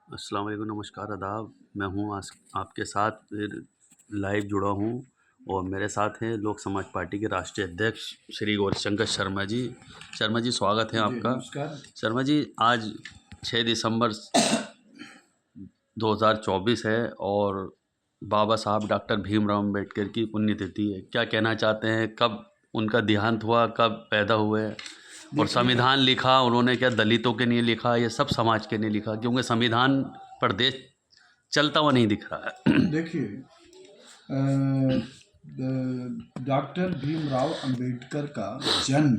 अस्सलाम वालेकुम, नमस्कार, आदाब। मैं हूँ आज आपके साथ फिर लाइव जुड़ा हूँ और मेरे साथ हैं लोक समाज पार्टी के राष्ट्रीय अध्यक्ष श्री गौरीशंकर शर्मा जी। शर्मा जी, स्वागत है जी आपका। नमस्कार। शर्मा जी, आज 6 दिसंबर 2024 है और बाबा साहब डॉक्टर भीमराव अम्बेडकर की पुण्यतिथि है। क्या कहना चाहते हैं, कब उनका देहांत हुआ, कब पैदा हुए और देखिए संविधान लिखा उन्होंने, क्या दलितों के लिए लिखा, ये सब समाज के लिए लिखा? क्योंकि संविधान पर देश चलता हुआ नहीं दिख रहा है। देखिए डॉक्टर भीमराव अंबेडकर का जन्म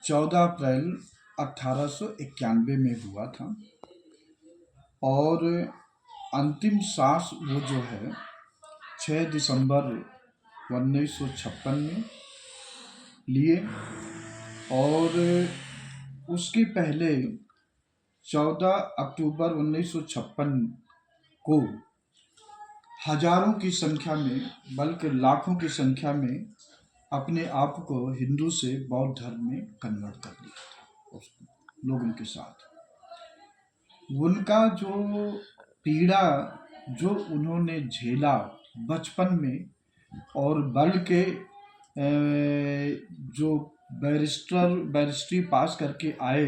14 अप्रैल 1891 में हुआ था और अंतिम सांस वो जो है 6 दिसंबर 1956 में लिए और उसके पहले 14 अक्टूबर 1956 को हजारों की संख्या में बल्कि लाखों की संख्या में अपने आप को हिंदू से बौद्ध धर्म में कन्वर्ट कर लिया था उस लोगों के साथ। उनका जो पीड़ा जो उन्होंने झेला बचपन में और बल्कि जो बैरिस्ट्री पास करके आए,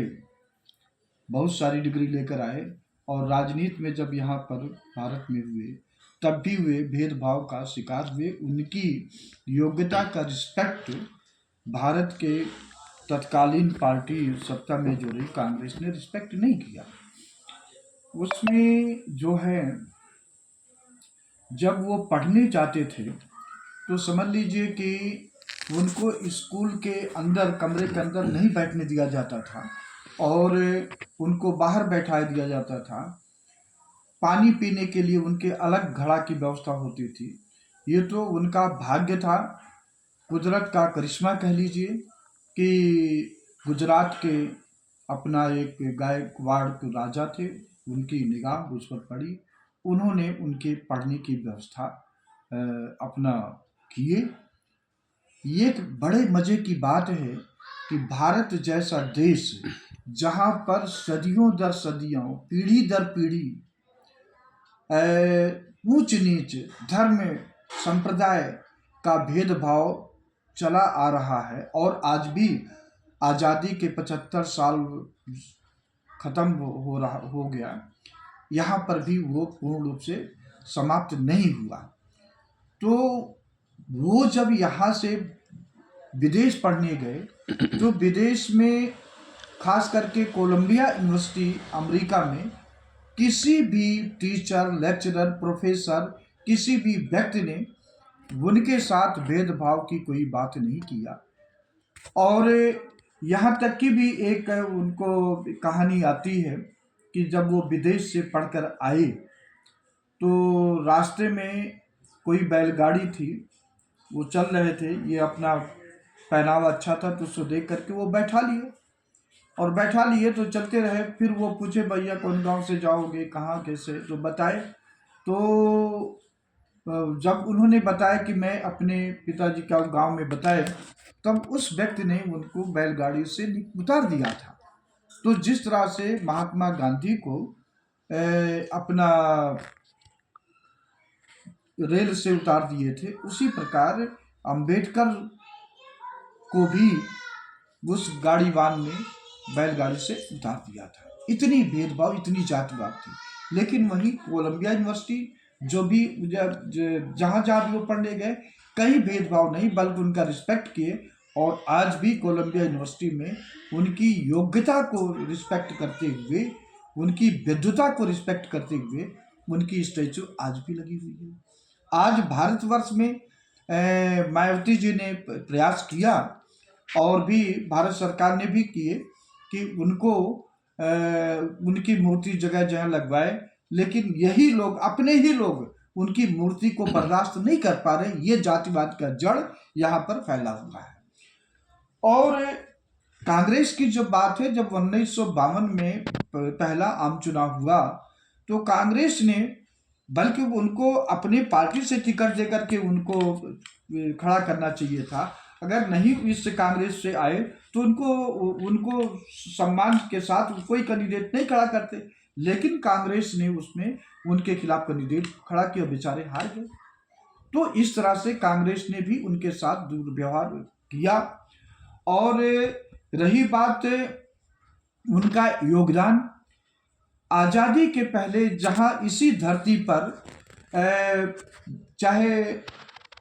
बहुत सारी डिग्री लेकर आए और राजनीति में जब यहाँ पर भारत में हुए तब भी वे भेदभाव का शिकार हुए। उनकी योग्यता का रिस्पेक्ट भारत के तत्कालीन पार्टी सत्ता में जो रही कांग्रेस ने रिस्पेक्ट नहीं किया। उसमें जो है जब वो पढ़ने जाते थे तो समझ लीजिए कि उनको स्कूल के अंदर कमरे के अंदर नहीं बैठने दिया जाता था और उनको बाहर बैठा दिया जाता था। पानी पीने के लिए उनके अलग घड़ा की व्यवस्था होती थी। ये तो उनका भाग्य था, कुदरत का करिश्मा कह लीजिए कि गुजरात के अपना एक गायकवाड़ के राजा थे, उनकी निगाह उस पर पड़ी, उन्होंने उनके पढ़ने की व्यवस्था अपना किए। ये एक बड़े मज़े की बात है कि भारत जैसा देश जहाँ पर सदियों दर सदियों पीढ़ी दर पीढ़ी ऊंच नीच धर्म संप्रदाय का भेदभाव चला आ रहा है और आज भी आज़ादी के 75 साल खत्म हो गया, यहाँ पर भी वो पूर्ण रूप से समाप्त नहीं हुआ। तो वो जब यहाँ से विदेश पढ़ने गए तो विदेश में खास करके कोलंबिया यूनिवर्सिटी अमेरिका में किसी भी टीचर, लेक्चरर, प्रोफेसर, किसी भी व्यक्ति ने उनके साथ भेदभाव की कोई बात नहीं किया। और यहाँ तक कि भी एक उनको कहानी आती है कि जब वो विदेश से पढ़कर आए तो रास्ते में कोई बैलगाड़ी थी, वो चल रहे थे, ये अपना पहनावा अच्छा था तो उसको देख करके वो बैठा लिए और बैठा लिए तो चलते रहे। फिर वो पूछे भैया कौन गांव से जाओगे, कहाँ कैसे, तो बताए। तो जब उन्होंने बताया कि मैं अपने पिताजी का गांव में बताए, तब उस व्यक्ति ने उनको बैलगाड़ी से उतार दिया था। तो जिस तरह से महात्मा गांधी को अपना रेल से उतार दिए थे, उसी प्रकार अंबेडकर को भी उस गाड़ीवान ने बैलगाड़ी से उतार दिया था। इतनी भेदभाव, इतनी जातिवाद थी। लेकिन वहीं कोलंबिया यूनिवर्सिटी जो भी जहाँ जहाँ भी वो पढ़ने गए कहीं भेदभाव नहीं, बल्कि उनका रिस्पेक्ट किए और आज भी कोलंबिया यूनिवर्सिटी में उनकी योग्यता को रिस्पेक्ट करते हुए, उनकी विद्वता को रिस्पेक्ट करते हुए उनकी स्टैचू आज भी लगी हुई है। आज भारतवर्ष में मायावती जी ने प्रयास किया और भी भारत सरकार ने भी किए कि उनको उनकी मूर्ति जगह जगह लगवाए, लेकिन यही लोग, अपने ही लोग उनकी मूर्ति को बर्दाश्त नहीं कर पा रहे। ये जातिवाद का जड़ यहाँ पर फैला हुआ है। और कांग्रेस की जो बात है, जब 1952 में पहला आम चुनाव हुआ तो कांग्रेस ने, बल्कि उनको अपनी पार्टी से टिकट देकर के उनको खड़ा करना चाहिए था, अगर नहीं इस कांग्रेस से आए तो उनको उनको सम्मान के साथ कोई कैंडिडेट नहीं खड़ा करते, लेकिन कांग्रेस ने उसमें उनके खिलाफ कैंडिडेट खड़ा किया, बेचारे हार गए। तो इस तरह से कांग्रेस ने भी उनके साथ दुर्व्यवहार किया। और रही बात उनका योगदान, आज़ादी के पहले जहां इसी धरती पर चाहे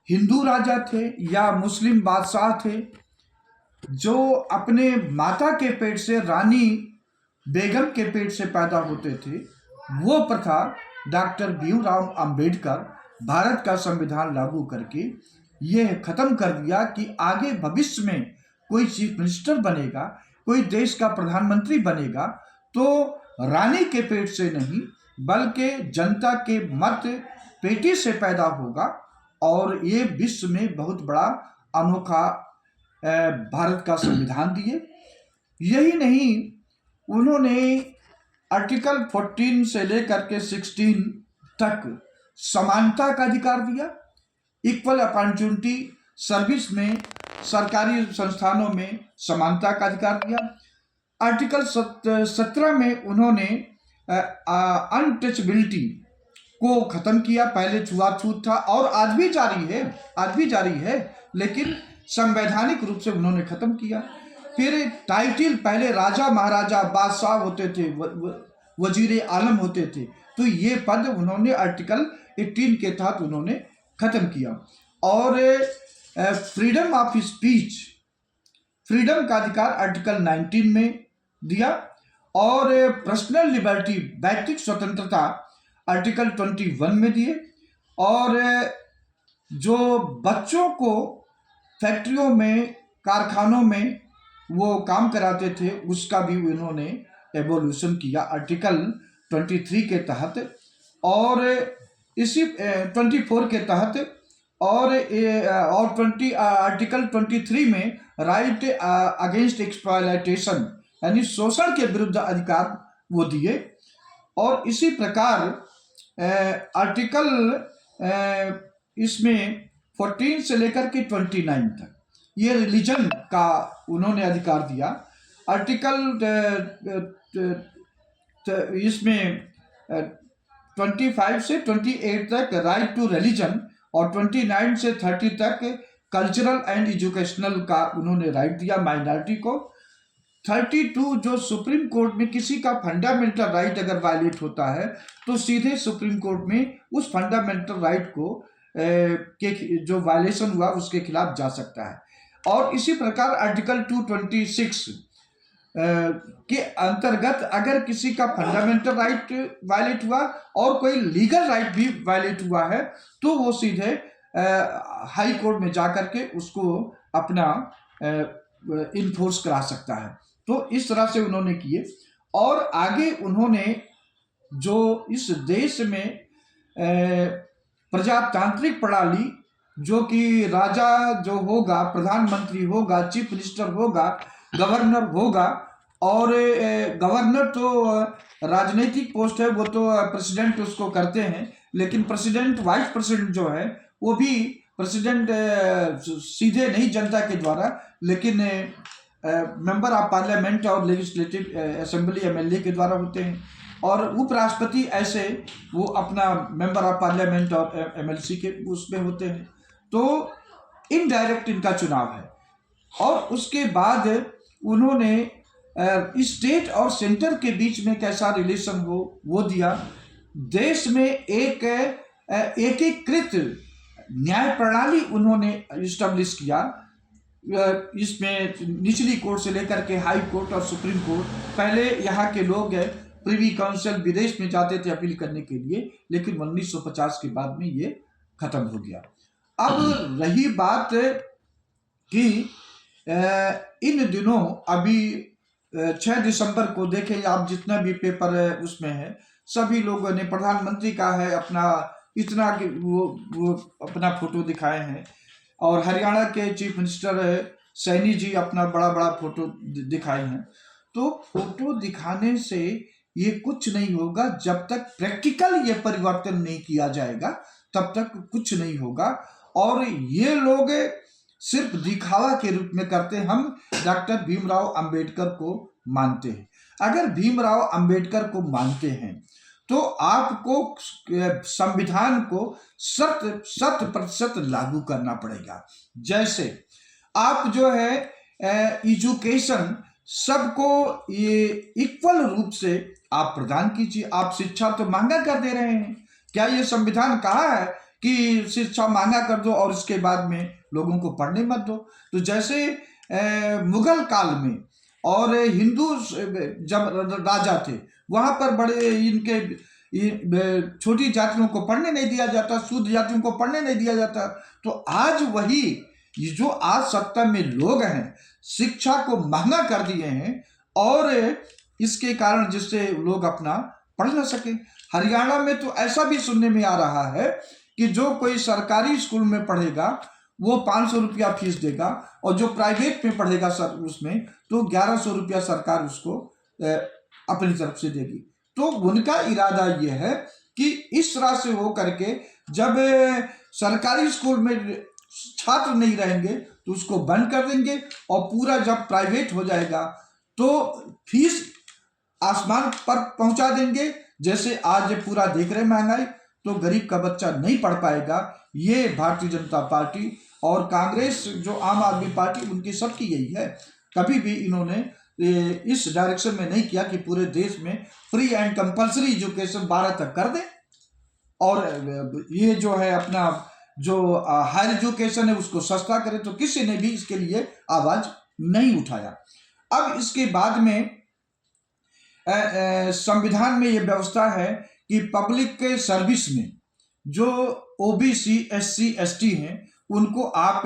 हिंदू राजा थे या मुस्लिम बादशाह थे, जो अपने माता के पेट से, रानी बेगम के पेट से पैदा होते थे, वो प्रथा डॉक्टर भीमराव अंबेडकर भारत का संविधान लागू करके ये खत्म कर दिया कि आगे भविष्य में कोई चीफ मिनिस्टर बनेगा, कोई देश का प्रधानमंत्री बनेगा तो रानी के पेट से नहीं बल्कि जनता के मत पेटी से पैदा होगा। और ये विश्व में बहुत बड़ा अनोखा भारत का संविधान दिए। यही नहीं, उन्होंने आर्टिकल 14 से लेकर के 16 तक समानता का अधिकार दिया, इक्वल अपॉर्चुनिटी सर्विस में, सरकारी संस्थानों में समानता का अधिकार दिया। आर्टिकल 17 में उन्होंने अनटचबिलिटी को खत्म किया। पहले छुआछूत था और आज भी जारी है, लेकिन संवैधानिक रूप से उन्होंने खत्म किया। फिर टाइटिल, पहले राजा महाराजा बादशाह होते थे, वजीर आलम होते थे, तो ये पद उन्होंने आर्टिकल 18 के तहत उन्होंने खत्म किया। और फ्रीडम ऑफ स्पीच, फ्रीडम का अधिकार आर्टिकल 19 में दिया। और पर्सनल लिबर्टी, व्यक्तिगत स्वतंत्रता आर्टिकल 21 में दिए। और जो बच्चों को फैक्ट्रियों में, कारखानों में वो काम कराते थे, उसका भी उन्होंने एवोल्यूशन किया आर्टिकल 23 के तहत। और इसी 24 के तहत और आर्टिकल 23 में राइट अगेंस्ट एक्सप्लॉयटेशन, यानी शोषण के विरुद्ध अधिकार वो दिए। और इसी प्रकार आर्टिकल इसमें 14 से लेकर के 29 तक ये रिलीजन का उन्होंने अधिकार दिया। आर्टिकल इसमें 25 से 28 तक राइट टू रिलीजन और 29 से 30 तक कल्चरल एंड एजुकेशनल का उन्होंने राइट दिया माइनॉरिटी को। 32 जो सुप्रीम कोर्ट में किसी का फंडामेंटल राइट अगर वायलेट होता है तो सीधे सुप्रीम कोर्ट में उस फंडामेंटल राइट को के जो वायलेशन हुआ उसके खिलाफ जा सकता है। और इसी प्रकार आर्टिकल 226 के अंतर्गत अगर किसी का फंडामेंटल राइट वायलेट हुआ और कोई लीगल राइट भी वायलेट हुआ है तो वो सीधे हाई कोर्ट में जाकर के उसको अपना इन्फोर्स करा सकता है। तो इस तरह से उन्होंने किए। और आगे उन्होंने जो इस देश में प्रजातांत्रिक प्रणाली, जो कि राजा जो होगा, प्रधानमंत्री होगा, चीफ मिनिस्टर होगा, गवर्नर होगा, और गवर्नर तो राजनीतिक पोस्ट है, वो तो प्रेसिडेंट उसको करते हैं, लेकिन प्रेसिडेंट, वाइस प्रेसिडेंट जो है वो भी प्रेसिडेंट सीधे नहीं जनता के द्वारा, लेकिन मेंबर ऑफ पार्लियामेंट और लेजिस्लेटिव असेंबली एमएलए के द्वारा होते हैं। और उपराष्ट्रपति ऐसे वो अपना मेंबर ऑफ पार्लियामेंट और एमएलसी के उसमें होते हैं। तो इनडायरेक्ट इनका चुनाव है। और उसके बाद उन्होंने स्टेट और सेंटर के बीच में कैसा रिलेशन हो वो दिया। देश में एक एकीकृत न्याय प्रणाली उन्होंने इस्टेब्लिश किया। इसमें निचली कोर्ट से लेकर के हाई कोर्ट और सुप्रीम कोर्ट, पहले यहाँ के लोग प्रिवी काउंसिल विदेश में जाते थे अपील करने के लिए, लेकिन 1950 के बाद में ये खत्म हो गया। अब रही बात कि इन दिनों अभी 6 दिसंबर को देखें आप, जितना भी पेपर है उसमें है, सभी लोगों ने प्रधानमंत्री का है अपना इतना कि वो अपना फोटो दिखाए हैं। और हरियाणा के चीफ मिनिस्टर सैनी जी अपना बड़ा बड़ा फोटो दिखाए हैं। तो फोटो दिखाने से ये कुछ नहीं होगा, जब तक प्रैक्टिकल ये परिवर्तन नहीं किया जाएगा तब तक कुछ नहीं होगा। और ये लोग सिर्फ दिखावा के रूप में करते। हम डॉक्टर भीमराव अंबेडकर को मानते हैं। अगर भीमराव अंबेडकर को मानते हैं तो आपको संविधान को 100% लागू करना पड़ेगा। जैसे आप जो है एजुकेशन सबको ये इक्वल रूप से आप प्रदान कीजिए। आप शिक्षा तो महंगा कर दे रहे हैं। क्या ये संविधान कहा है कि शिक्षा महंगा कर दो और इसके बाद में लोगों को पढ़ने मत दो? तो जैसे मुगल काल में और हिंदू जब राजा थे वहां पर बड़े इनके छोटी जातियों को पढ़ने नहीं दिया जाता, शूद्र जातियों को पढ़ने नहीं दिया जाता। तो आज वही ये जो आज सत्ता में लोग हैं शिक्षा को महंगा कर दिए हैं और इसके कारण जिससे लोग अपना पढ़ ना सके। हरियाणा में तो ऐसा भी सुनने में आ रहा है कि जो कोई सरकारी स्कूल में पढ़ेगा वो 500 रुपया फीस देगा और जो प्राइवेट में पढ़ेगा सर उसमें तो 1100 रुपया सरकार उसको अपनी तरफ से देगी। तो उनका इरादा ये है कि इस तरह से हो करके जब सरकारी स्कूल में छात्र नहीं रहेंगे तो उसको बंद कर देंगे और पूरा जब प्राइवेट हो जाएगा तो फीस आसमान पर पहुंचा देंगे। जैसे आज पूरा देख रहे महंगाई, तो गरीब का बच्चा नहीं पढ़ पाएगा। ये भारतीय जनता पार्टी और कांग्रेस जो आम आदमी पार्टी उनकी सबकी यही है। कभी भी इन्होंने इस डायरेक्शन में नहीं किया कि पूरे देश में फ्री एंड कंपल्सरी एजुकेशन 12 तक कर दे और ये जो है अपना जो हायर एजुकेशन है उसको सस्ता करे। तो किसी ने भी इसके लिए आवाज नहीं उठाया। अब इसके बाद में संविधान में ये व्यवस्था है कि पब्लिक के सर्विस में जो ओबीसी एससी एसटी हैं उनको आप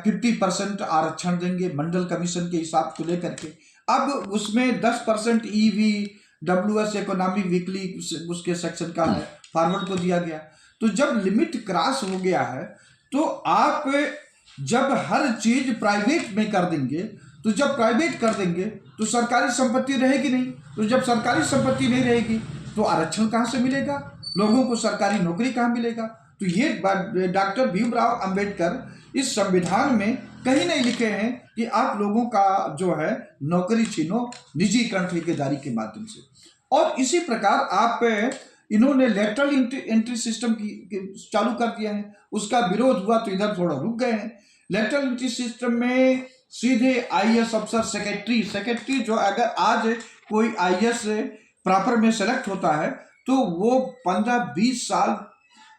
50% आरक्षण देंगे मंडल कमीशन के हिसाब को लेकर के। अब उसमें 10% EVWS इकोनॉमिक वीकली उसके सेक्शन का है फॉरवर्ड को दिया गया। तो जब लिमिट क्रॉस हो गया है तो आप जब हर चीज प्राइवेट में कर देंगे तो जब प्राइवेट कर देंगे तो सरकारी संपत्ति रहेगी नहीं। तो जब सरकारी संपत्ति नहीं रहेगी तो आरक्षण कहाँ से मिलेगा, लोगों को सरकारी नौकरी कहाँ मिलेगा? तो ये डॉक्टर भीमराव अंबेडकर इस संविधान में कहीं नहीं लिखे हैं कि आप लोगों का जो है नौकरी छीनो निजीकरण ठेकेदारी के माध्यम से। और इसी प्रकार आप इन्होंने लेटरल एंट्री सिस्टम की चालू कर दिया है। उसका विरोध हुआ तो इधर थोड़ा रुक गए हैं। लेटरल एंट्री सिस्टम में सीधे IAS अफसर सेक्रेटरी जो अगर आज कोई IAS प्रॉपर में सेलेक्ट होता है तो वो 15-20 साल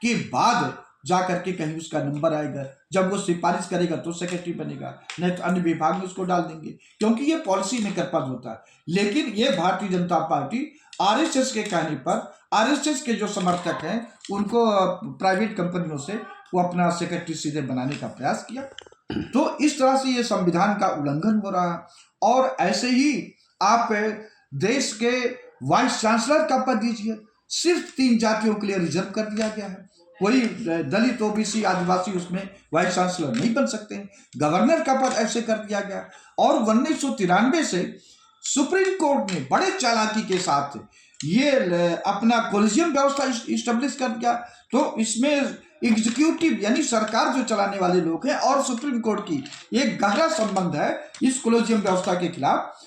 के बाद जा करके कहीं उसका नंबर आएगा। जब वो सिफारिश करेगा तो सेक्रेटरी बनेगा, नहीं तो अन्य विभाग में उसको डाल देंगे, क्योंकि ये पॉलिसी में कर पद होता है। लेकिन ये भारतीय जनता पार्टी RSS के कहने पर RSS के जो समर्थक हैं उनको प्राइवेट कंपनियों से वो अपना सेक्रेटरी सीधे बनाने का प्रयास किया। तो इस तरह से ये संविधान का उल्लंघन हो रहा है। और ऐसे ही आप देश के वाइस चांसलर का पद दीजिए, सिर्फ 3 जातियों के लिए रिजर्व कर दिया गया है। कोई दलित ओबीसी आदिवासी उसमें वाइस चांसलर नहीं बन सकते हैं। गवर्नर का पद ऐसे कर दिया गया। और 1993 से सुप्रीम कोर्ट ने बड़े चालाकी के साथ ये अपना कोलिजियम व्यवस्था इस्टेब्लिश कर दिया। तो इसमें एग्जीक्यूटिव यानी सरकार जो चलाने वाले लोग हैं और सुप्रीम कोर्ट की एक गहरा संबंध है इस कोलिजियम व्यवस्था के खिलाफ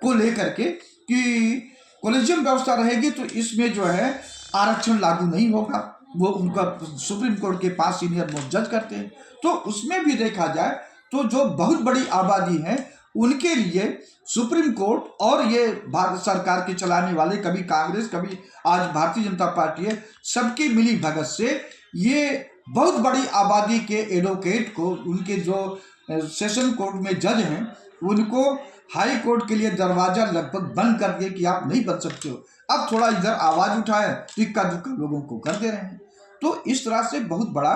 को लेकर के कि कोलिजियम व्यवस्था रहेगी तो इसमें जो है आरक्षण लागू नहीं होगा। वो उनका सुप्रीम कोर्ट के पास सीनियर मोस्ट जज करते हैं। तो उसमें भी देखा जाए तो जो बहुत बड़ी आबादी है उनके लिए सुप्रीम कोर्ट और ये भारत सरकार के चलाने वाले कभी कांग्रेस कभी आज भारतीय जनता पार्टी है, सबकी मिली भगत से ये बहुत बड़ी आबादी के एडवोकेट को उनके जो सेशन कोर्ट में जज हैं उनको हाई कोर्ट के लिए दरवाजा लगभग बंद कर दिए कि आप नहीं बन सकते हो। अब थोड़ा इधर आवाज उठाए इक्का दुक्का लोगों को कर दे रहे हैं। तो इस तरह से बहुत बड़ा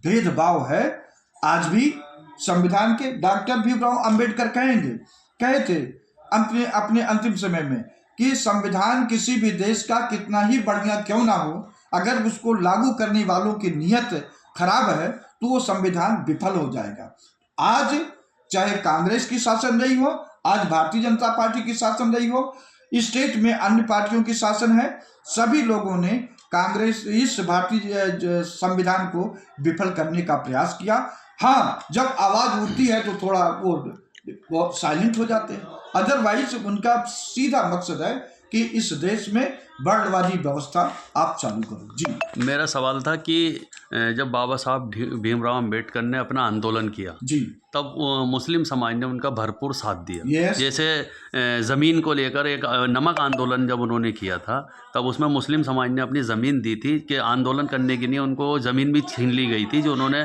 भेदभाव है आज भी संविधान के। डॉक्टर भीमराव अंबेडकर कहे थे अपने अंतिम समय में कि संविधान किसी भी देश का कितना ही बढ़िया क्यों ना हो, अगर उसको लागू करने वालों की नीयत खराब है तो वो संविधान विफल हो जाएगा। आज चाहे कांग्रेस की शासन रही हो, आज भारतीय जनता पार्टी की शासन रही हो, स्टेट में अन्य पार्टियों की शासन है, सभी लोगों ने कांग्रेस इस भारतीय संविधान को विफल करने का प्रयास किया। हाँ, जब आवाज उठती है तो थोड़ा वो साइलेंट हो जाते हैं। अदरवाइज उनका सीधा मकसद है कि इस देश में वर्णवादी व्यवस्था आप चालू करो। जी मेरा सवाल था कि जब बाबा साहब भीमराव अम्बेडकर ने अपना आंदोलन किया जी तब मुस्लिम समाज ने उनका भरपूर साथ दिया। यस जैसे ज़मीन को लेकर एक नमक आंदोलन जब उन्होंने किया था तब उसमें मुस्लिम समाज ने अपनी ज़मीन दी थी कि आंदोलन करने के लिए उनको ज़मीन भी छीन ली गई थी जो उन्होंने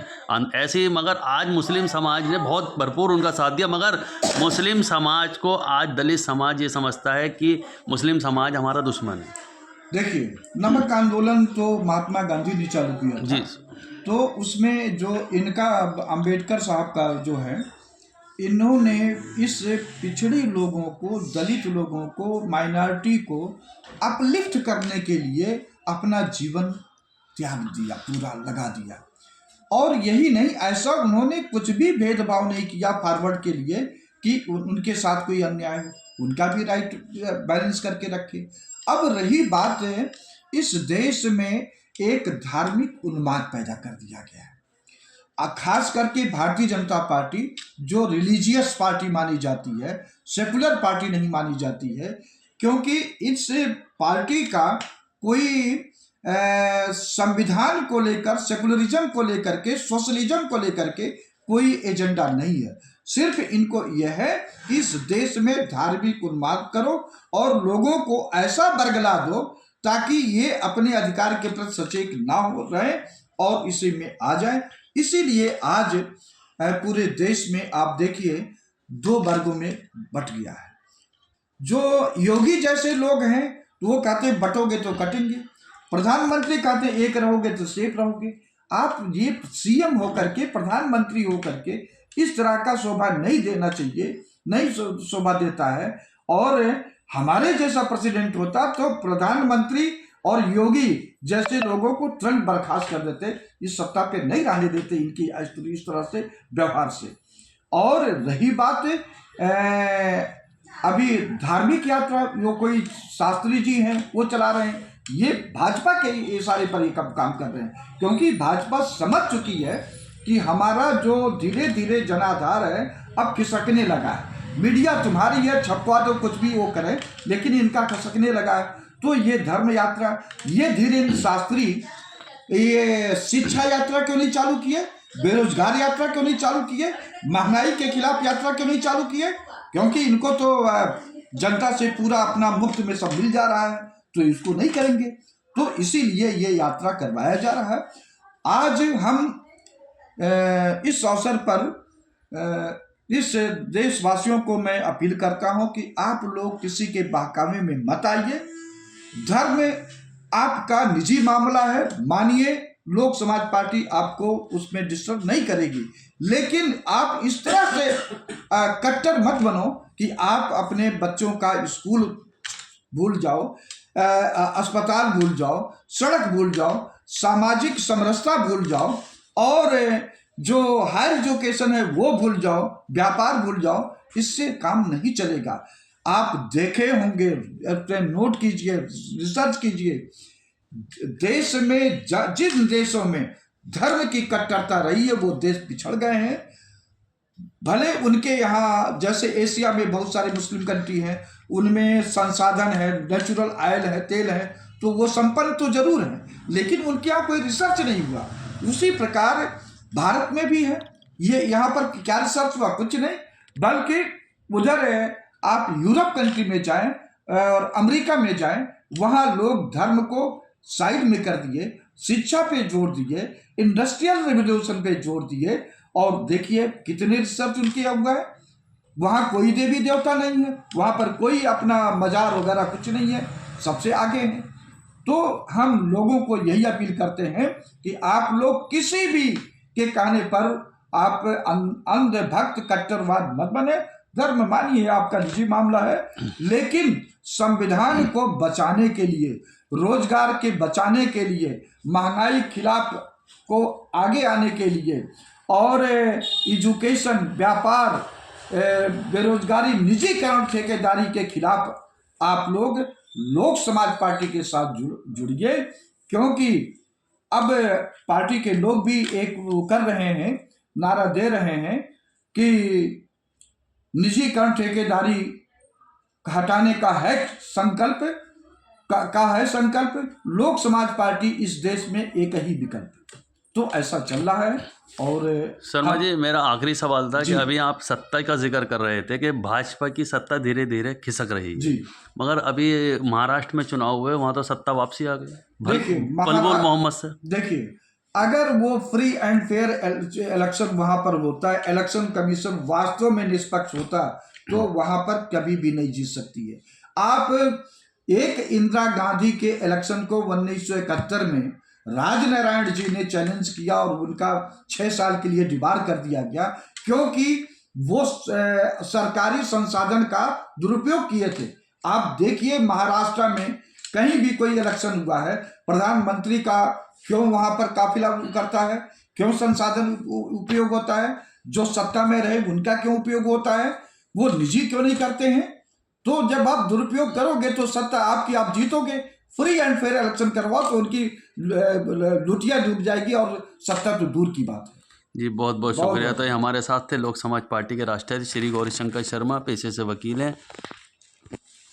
ऐसे ही। मगर आज मुस्लिम समाज ने बहुत भरपूर उनका साथ दिया। मगर मुस्लिम समाज को आज दलित समाज ये समझता है कि मुस्लिम समाज हमारा दुश्मन है। देखिए, नमक आंदोलन तो महात्मा गांधी ने चालू किया था। जी तो उसमें जो इनका अंबेडकर साहब का जो है, इन्होंने इस पिछड़े लोगों को, दलित लोगों को, माइनॉरिटी को अपलिफ्ट करने के लिए अपना जीवन त्याग दिया, पूरा लगा दिया। और यही नहीं, ऐसा उन्होंने कुछ भी भेदभाव नहीं किया फॉरवर्ड के लिए कि उनके साथ कोई अन्याय हो, उनका भी राइट बैलेंस करके रखे। अब रही बात, इस देश में एक धार्मिक उन्माद पैदा कर दिया गया है, खास करके भारतीय जनता पार्टी जो रिलीजियस पार्टी मानी जाती है, सेकुलर पार्टी नहीं मानी जाती है, क्योंकि इस पार्टी का कोई संविधान को लेकर, सेकुलरिज्म को लेकर के, सोशलिज्म को लेकर के कोई एजेंडा नहीं है। सिर्फ इनको यह है कि इस देश में धार्मिक उन्माद करो और लोगों को ऐसा बरगला दो ताकि ये अपने अधिकार के प्रति सचेत ना हो रहे और इसी में आ जाए। इसीलिए आज पूरे देश में आप देखिए 2 वर्गों में बट गया है। जो योगी जैसे लोग हैं तो वो कहते हैं बटोगे तो कटेंगे, प्रधानमंत्री कहते हैं एक रहोगे तो सेफ रहोगे। आप ये सीएम होकर के, प्रधानमंत्री होकर के इस तरह का शोभा नहीं देना चाहिए, नहीं शोभा देता है। और हमारे जैसा प्रेसिडेंट होता तो प्रधानमंत्री और योगी जैसे लोगों को तुरंत बर्खास्त कर देते, इस सत्ता पे नहीं रहने देते इनकी इस तरह से व्यवहार से। और रही बात अभी धार्मिक यात्रा, जो कोई शास्त्री जी हैं वो चला रहे हैं, ये भाजपा के इशारे पर ही काम कर रहे हैं, क्योंकि भाजपा समझ चुकी है कि हमारा जो धीरे धीरे जनाधार है अब खिसकने लगा है। मीडिया तुम्हारी है, छपवा दो कुछ भी वो करें, लेकिन इनका खिसकने लगा है। तो ये धर्म यात्रा, ये धीरेन्द्र शास्त्री ये शिक्षा यात्रा क्यों नहीं चालू किए, बेरोजगार यात्रा क्यों नहीं चालू किए, महंगाई के खिलाफ यात्रा क्यों नहीं चालू किए? क्योंकि इनको तो जनता से पूरा अपना मुफ्त में सब मिल जा रहा है, तो इसको नहीं करेंगे। तो इसीलिए ये यात्रा करवाया जा रहा है। आज हम इस अवसर पर इस देशवासियों को मैं अपील करता हूं कि आप लोग किसी के बहकावे में मत आइए। धर्म आपका निजी मामला है, मानिए, लोक समाज पार्टी आपको उसमें डिस्टर्ब नहीं करेगी, लेकिन आप इस तरह से कट्टर मत बनो कि आप अपने बच्चों का स्कूल भूल जाओ, अस्पताल भूल जाओ, सड़क भूल जाओ, सामाजिक समरसता भूल जाओ, और जो हायर एजुकेशन है वो भूल जाओ, व्यापार भूल जाओ। इससे काम नहीं चलेगा। आप देखे होंगे, नोट कीजिए, रिसर्च कीजिए, देश में जिन देशों में धर्म की कट्टरता रही है वो देश पिछड़ गए हैं। भले उनके यहाँ, जैसे एशिया में बहुत सारे मुस्लिम कंट्री हैं, उनमें संसाधन है, नेचुरल ऑयल है, तेल है, तो वो संपन्न तो जरूर हैं, लेकिन उनके यहाँ कोई रिसर्च नहीं हुआ। उसी प्रकार भारत में भी है। ये यहाँ पर क्या रिसर्च हुआ? कुछ नहीं। बल्कि उधर आप यूरोप कंट्री में जाएं और अमेरिका में जाएं, वहाँ लोग धर्म को साइड में कर दिए, शिक्षा पे जोर दिए, इंडस्ट्रियल रिवोल्यूशन पे जोर दिए, और देखिए कितने रिसर्च उनके हुआ है। वहाँ कोई देवी देवता नहीं है, वहाँ पर कोई अपना मजार वगैरह कुछ नहीं है, सबसे आगे हैं। तो हम लोगों को यही अपील करते हैं कि आप लोग किसी भी के कहने पर आप अंधभक्त कट्टरवाद मत बने। धर्म मानिए, आपका निजी मामला है, लेकिन संविधान को बचाने के लिए, रोजगार के बचाने के लिए, महंगाई खिलाफ को आगे आने के लिए, और एजुकेशन, व्यापार, बेरोजगारी, निजीकरण, ठेकेदारी के खिलाफ आप लोग लोक समाज पार्टी के साथ जुड़िए। क्योंकि अब पार्टी के लोग भी एक कर रहे हैं नारा दे रहे हैं कि निजीकरण ठेकेदारी हटाने का है संकल्प का है संकल्प। लोक समाज पार्टी इस देश में एक ही विकल्प, तो ऐसा चल रहा है। और शर्मा जी, मेरा आखिरी सवाल था कि जी। अभी आप सत्ता का जिक्र कर रहे थे कि भाजपा की सत्ता धीरे धीरे खिसक रही है, जी मगर अभी महाराष्ट्र में चुनाव हुए, वहां तो सत्ता वापसी आ गई देखिए पलबोल मोहम्मद से। देखिए, अगर वो फ्री एंड फेयर इलेक्शन वहां पर होता है, इलेक्शन कमीशन वास्तव में निष्पक्ष होता, तो वहां पर कभी भी नहीं जीत सकती है। आप एक इंदिरा गांधी के इलेक्शन को 1971 में राजनारायण जी ने चैलेंज किया और उनका 6 साल के लिए डिबार कर दिया गया, क्योंकि वो सरकारी संसाधन का दुरुपयोग किए थे। आप देखिए महाराष्ट्र में कहीं भी कोई इलेक्शन हुआ है, प्रधानमंत्री का क्यों वहां पर काफिला करता है, क्यों संसाधन उपयोग होता है, जो सत्ता में रहे उनका क्यों उपयोग होता है, वो निजी क्यों नहीं करते हैं। तो जब आप दुरुपयोग करोगे तो सत्ता आपकी, आप जीतोगे। फ्री एंड फेयर इलेक्शन करवाओ तो उनकी लुटिया डूब जाएगी और सत्ता तो दूर की बात है। जी बहुत बहुत शुक्रिया। तो ये हमारे साथ थे लोक समाज पार्टी के राष्ट्रीय श्री गौरीशंकर शर्मा, पेशे से वकील हैं।